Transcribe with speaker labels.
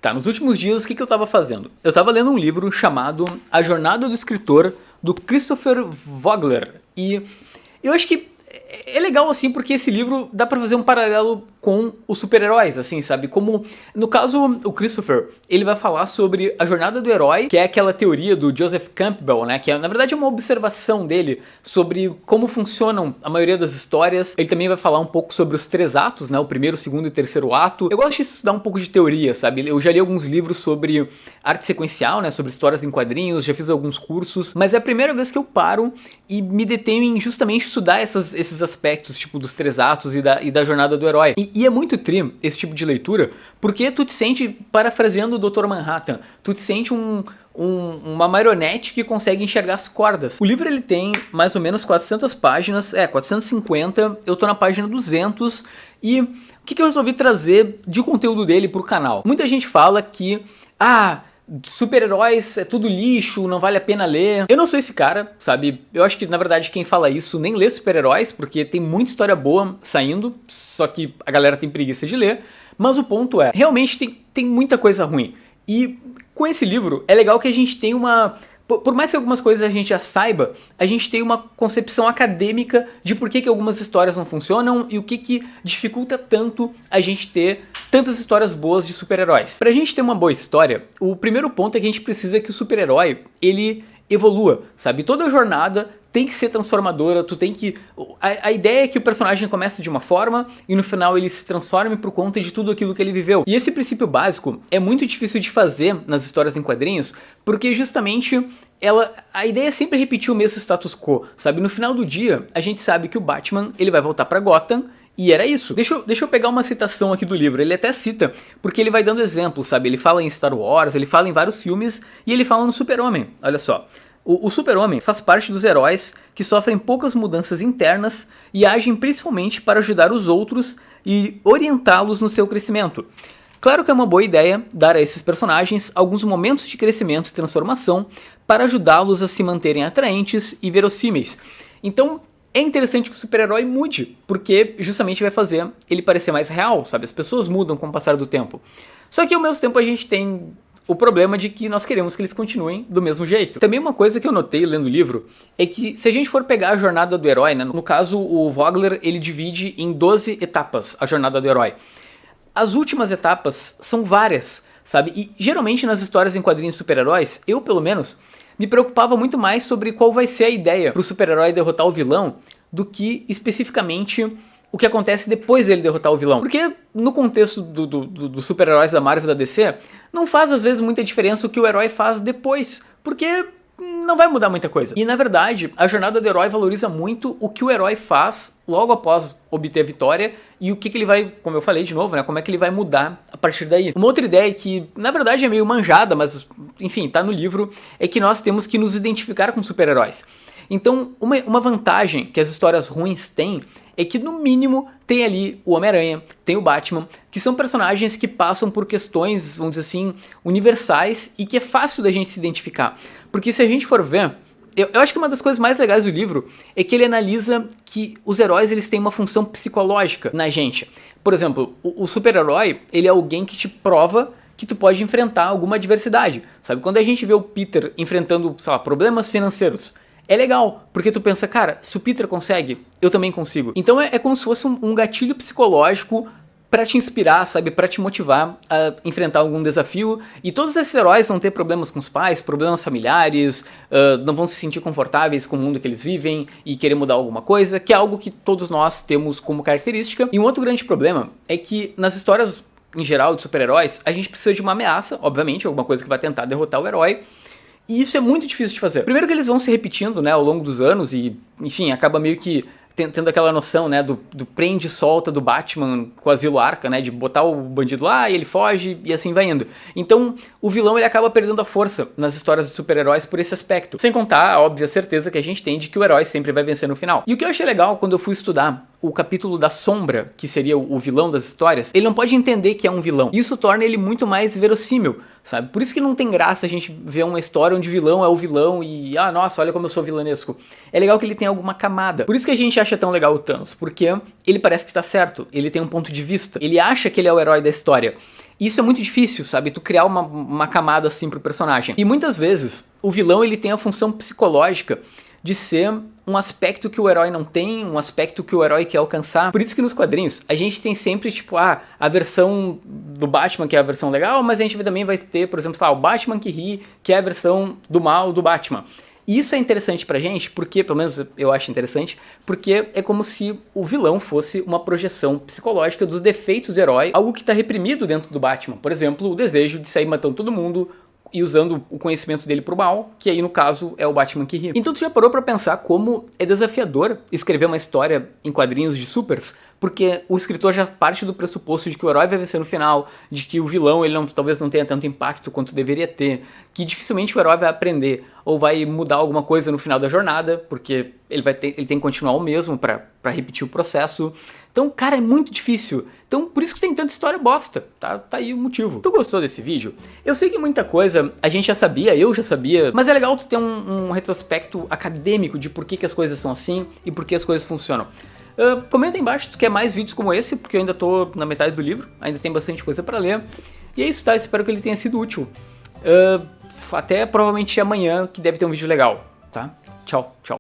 Speaker 1: Tá, nos últimos dias o que eu tava fazendo? Eu tava lendo um livro chamado A Jornada do Escritor, do Christopher Vogler. E eu acho que é legal assim porque esse livro dá pra fazer um paralelo com os super-heróis, assim, sabe? Como, no caso, o Christopher, ele vai falar sobre a jornada do herói, que é aquela teoria do Joseph Campbell, né? Que é, na verdade, é uma observação dele sobre como funcionam a maioria das histórias. Ele também vai falar um pouco sobre os 3 atos, né? O primeiro, o segundo e o terceiro ato. Eu gosto de estudar um pouco de teoria, sabe? Eu já li alguns livros sobre arte sequencial, né? Sobre histórias em quadrinhos, já fiz alguns cursos, mas é a primeira vez que eu paro e me detenho em justamente estudar esses aspectos, tipo, dos 3 atos e da jornada do herói. E é muito tri esse tipo de leitura, porque tu te sente, parafraseando o Dr. Manhattan, tu te sente uma marionete que consegue enxergar as cordas. O livro ele tem mais ou menos 400 páginas, 450, eu tô na página 200 e o que eu resolvi trazer de conteúdo dele pro canal? Muita gente fala que, super-heróis é tudo lixo, não vale a pena ler. Eu não sou esse cara, sabe? Eu acho que, na verdade, quem fala isso nem lê super-heróis, porque tem muita história boa saindo, só que a galera tem preguiça de ler. Mas o ponto é, realmente tem muita coisa ruim. E com esse livro, é legal que a gente tem uma... Por mais que algumas coisas a gente já saiba, a gente tem uma concepção acadêmica de por que algumas histórias não funcionam e o que dificulta tanto a gente ter tantas histórias boas de super-heróis. Pra gente ter uma boa história, o primeiro ponto é que a gente precisa que o super-herói, ele evolua, sabe? Toda jornada tem que ser transformadora, tu tem que... A ideia é que o personagem comece de uma forma e no final ele se transforme por conta de tudo aquilo que ele viveu. E esse princípio básico é muito difícil de fazer nas histórias em quadrinhos, porque justamente a ideia é sempre repetir o mesmo status quo, sabe? No final do dia, a gente sabe que o Batman, ele vai voltar pra Gotham, e era isso. Deixa eu pegar uma citação aqui do livro, ele até cita, porque ele vai dando exemplos, sabe? Ele fala em Star Wars, ele fala em vários filmes, e ele fala no Super-Homem, olha só. O Super-Homem faz parte dos heróis que sofrem poucas mudanças internas e agem principalmente para ajudar os outros e orientá-los no seu crescimento. Claro que é uma boa ideia dar a esses personagens alguns momentos de crescimento e transformação para ajudá-los a se manterem atraentes e verossímeis. Então é interessante que o super-herói mude, porque justamente vai fazer ele parecer mais real, sabe? As pessoas mudam com o passar do tempo. Só que ao mesmo tempo a gente tem o problema de que nós queremos que eles continuem do mesmo jeito. Também uma coisa que eu notei lendo o livro é que se a gente for pegar a jornada do herói, né, no caso o Vogler ele divide em 12 etapas a jornada do herói. As últimas etapas são várias, sabe? E geralmente nas histórias em quadrinhos de super-heróis, eu pelo menos, me preocupava muito mais sobre qual vai ser a ideia pro super-herói derrotar o vilão do que especificamente o que acontece depois dele derrotar o vilão. Porque no contexto dos super-heróis da Marvel e da DC, não faz às vezes muita diferença o que o herói faz depois, porque não vai mudar muita coisa. E na verdade, a jornada do herói valoriza muito o que o herói faz logo após obter a vitória e o que ele vai, como eu falei de novo, né, como é que ele vai mudar a partir daí. Uma outra ideia que na verdade é meio manjada, mas enfim, tá no livro, é que nós temos que nos identificar com super-heróis. Então, uma vantagem que as histórias ruins têm é que no mínimo tem ali o Homem-Aranha, tem o Batman, que são personagens que passam por questões, vamos dizer assim, universais e que é fácil da gente se identificar. Porque se a gente for ver, eu acho que uma das coisas mais legais do livro é que ele analisa que os heróis eles têm uma função psicológica na gente. Por exemplo, o super-herói, ele é alguém que te prova que tu pode enfrentar alguma adversidade, sabe? Quando a gente vê o Peter enfrentando, sei lá, problemas financeiros, é legal, porque tu pensa, cara, se o Peter consegue, eu também consigo. Então é como se fosse um gatilho psicológico pra te inspirar, sabe, pra te motivar a enfrentar algum desafio. E todos esses heróis vão ter problemas com os pais, problemas familiares, não vão se sentir confortáveis com o mundo que eles vivem e querer mudar alguma coisa, que é algo que todos nós temos como característica. E um outro grande problema é que nas histórias em geral de super-heróis, a gente precisa de uma ameaça, obviamente, alguma coisa que vai tentar derrotar o herói. E isso é muito difícil de fazer. Primeiro que eles vão se repetindo, né, ao longo dos anos e, enfim, acaba meio que tendo aquela noção, né, do prende e solta do Batman com o Asilo Arca, né, de botar o bandido lá e ele foge e assim vai indo. Então, o vilão ele acaba perdendo a força nas histórias de super-heróis por esse aspecto. Sem contar a óbvia certeza que a gente tem de que o herói sempre vai vencer no final. E o que eu achei legal quando eu fui estudar o capítulo da sombra, que seria o vilão das histórias, ele não pode entender que é um vilão. Isso torna ele muito mais verossímil, sabe? Por isso que não tem graça a gente ver uma história onde o vilão é o vilão e, nossa, olha como eu sou vilanesco. É legal que ele tem alguma camada. Por isso que a gente acha tão legal o Thanos, porque ele parece que tá certo, ele tem um ponto de vista, ele acha que ele é o herói da história. Isso é muito difícil, sabe? Tu criar uma camada assim pro personagem. E muitas vezes, o vilão ele tem a função psicológica de ser um aspecto que o herói não tem, um aspecto que o herói quer alcançar. Por isso que nos quadrinhos a gente tem sempre, tipo, a versão do Batman, que é a versão legal, mas a gente também vai ter, por exemplo, o Batman que ri, que é a versão do mal do Batman. E isso é interessante pra gente, porque, pelo menos eu acho interessante, porque é como se o vilão fosse uma projeção psicológica dos defeitos do herói, algo que tá reprimido dentro do Batman. Por exemplo, o desejo de sair matando todo mundo, e usando o conhecimento dele pro mal, que aí no caso é o Batman que ri. Então tu já parou pra pensar como é desafiador escrever uma história em quadrinhos de supers? Porque o escritor já parte do pressuposto de que o herói vai vencer no final, de que o vilão ele talvez não tenha tanto impacto quanto deveria ter, que dificilmente o herói vai aprender ou vai mudar alguma coisa no final da jornada, porque ele tem que continuar o mesmo pra repetir o processo. Então, cara, é muito difícil. Então, por isso que tem tanta história bosta, tá aí o motivo. Tu gostou desse vídeo? Eu sei que muita coisa a gente já sabia, eu já sabia, mas é legal tu ter um retrospecto acadêmico de por que as coisas são assim e por que as coisas funcionam. Comenta aí embaixo se tu quer mais vídeos como esse, porque eu ainda tô na metade do livro, ainda tem bastante coisa pra ler. E é isso, tá? Espero que ele tenha sido útil. Até provavelmente amanhã, que deve ter um vídeo legal, tá? Tchau, tchau.